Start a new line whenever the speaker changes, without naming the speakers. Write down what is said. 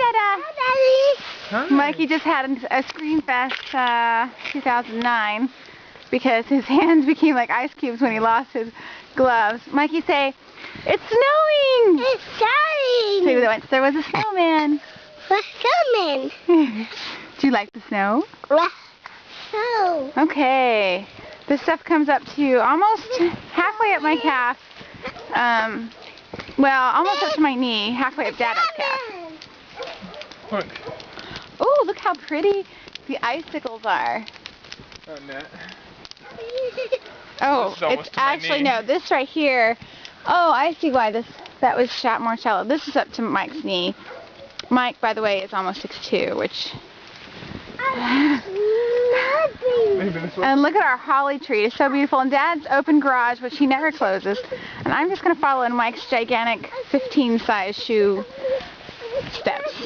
Dada.
Hi.
Mikey just had a Screen Fest 2009 because his hands became like ice cubes when he lost his gloves. Mikey, say, "It's snowing!"
It's snowing!
Say, once there was a snowman.
What's coming?
Do you like the snow?
No.
Okay. This stuff comes up to almost halfway up my calf. Well, almost up to my knee, halfway up Dada's calf.
Look.
Oh, look how pretty the icicles are.
Oh, net.
Oh,
This is almost
it's
to my
actually,
knee.
no, this right here. Oh, I see why that was more shallow. This is up to Mike's knee. Mike, by the way, is almost 6'2", which... And look at our holly tree. It's so beautiful. And Dad's open garage, which he never closes. And I'm just going to follow in Mike's gigantic 15-size shoe steps.